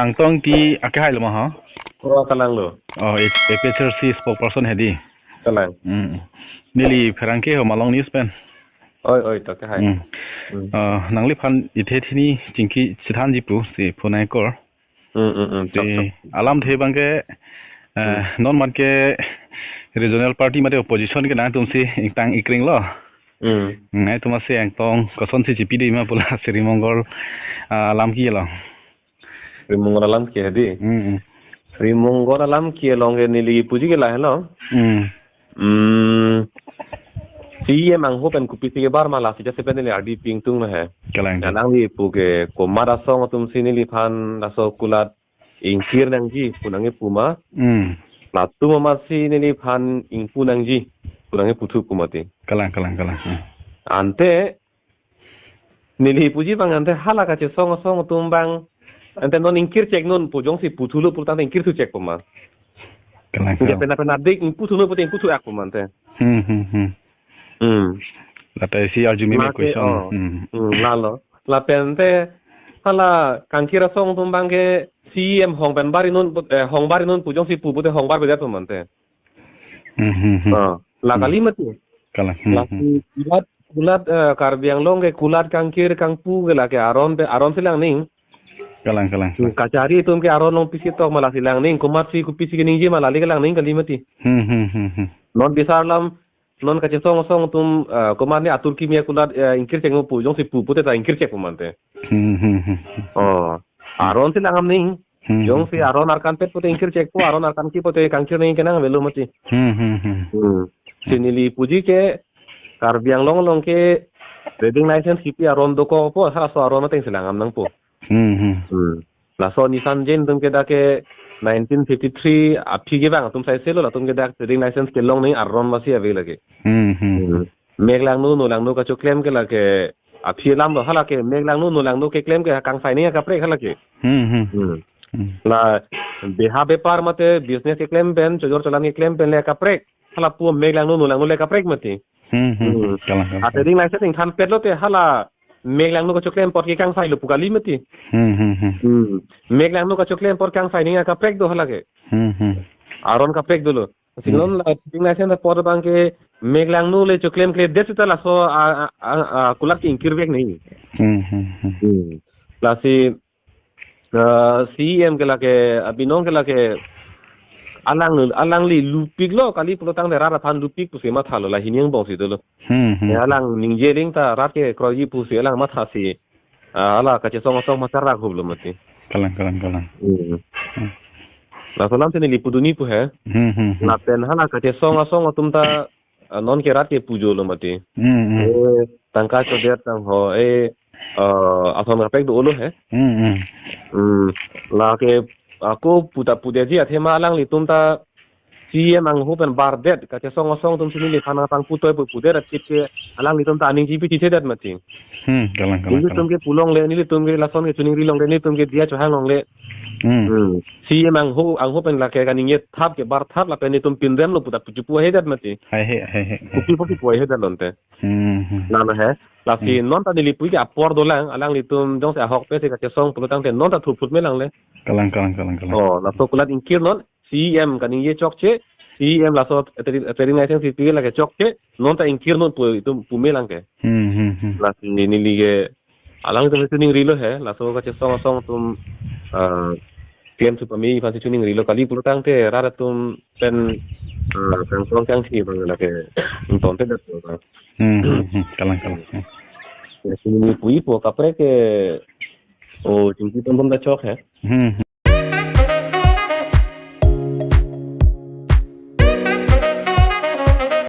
ang tong ki akai lo ma ha ko kalang lo oh HRC spokesperson hedi kalang nili pherangke ho malong news pen oi to ka hai nangli phan ithe thini chingki chithan ji pu si phunai kor te alam the bangke non marke regional party mate opposition ke na tumsi tang ikring lo ngai tumase ang tong koson si GPD ma pula Sri Mongol alam ki lo Sri Mongol alam ki hedi Sri Mongol alam ki longe nili puji ke la hello si emang hopen kupi ke bar mala si jase peneli adi pingtung na hai kalang nang li puke ko mara song tum sini li phan laso kulat ingkir nang ji punange puma la tu mama si ni phan ingpu nang ji punange putu pumati kalang ante nili puji bang ante hala ka che song tumbang ante non ingkir cek non pujong si putulu putang ingkir tu cek puma kalang nge pena dik ingpu tu no puting putu ak puma ante la tai si arjumi me question la pente hala kankira song tumbang ke CM hongban bari non pujong si pupute hongbar beda pemante la kalimati kalang la kulat karbiang long ke kulat kangkir kangpu ke la ke aron silang ning kalang kacari tum ke aron long pisi tok malah silang ning kumat si kupisi ke ning je malah li lang ning kalimati non besar lam non kace song tum kumat ni atur kimia kulat ingkir ceng pujong si pupute ta ingkir cek pemante aron silang am ning jong si aron arkan pet pote ingkir cek po aron arkan ki pote kangkir ning kenang velu mati sinili puji ke karbiang long ke trading license kipi aron doko po sa so aron mateng silang am nang po la so nisan jen tum ke da ke 1953 api ke bang tum sai selo la tum ke da trading license ke long ning aron masi ave lage meglang nu lang nu ka cho claim ke la ke api lam do hala ke meglang nu lang nu ke claim ke kang sai ni ka pre hala ke la beha bepar mate business ke claim pen chojor chalan ke claim pen le ka pre hala pu meglang nu lang nu le ka pre mati trading license ing than pet lo te hala meglang nu ka cho claim por ke kang sai lo pukali mati meglang nu ka cho claim por kang sai ni ka pre do hala ke aron ka pre do lo singnon la trading license por bang ke meglang nu le cho claim ke det ta la so kulak ki inkirvek nahi la si CM ke la ke abinong ke la ke alang li lupik lo kali pulotang de rara phan lupik pusi ma thalo la hiniang bong si dolo alang ningjeling ta rat ke kroji pusi alang ma thasi ala ka che song ma tarra khublo mati kalang la solam tene li puduni pu hai na pen hala ka che song tumta non ke rat ke pujo lo mati tangka cho der tang ho asom rapek do lo hai la ke aku puda ji athema alang li tumta CM ang hopen bar det ka che song tum sini li khana tang putoy puder chip ke alang li tumta aning ji pi che dat mati kalang tum ke pulong le ni tum ke la son ke chuning ri long le ni tum ke dia cho hang long le CM ang hopen la ke kaning ye thap ke bar thap la pe ni tum pindem lo puda puchu he dat mati hai kupi po he dat lonte na hai la si non ta dili pui ke apor do lang alang li tum jong sa hok pe se ka che song pulotang te non ta thu phut me lang le kalang la so kulat inkir non CM kaning ye chok che CM la so trading license si la ke chok che non ta inkir non pu me lang ke la si ni li ke alang tum tuning rilo hai la so ka che song tum PM tu pami fa tuning rilo kali pulutang te rara tum pen kang song kang si bang la ke ton te dat kalang sini pui po kapre ke o jingki tum da chok hai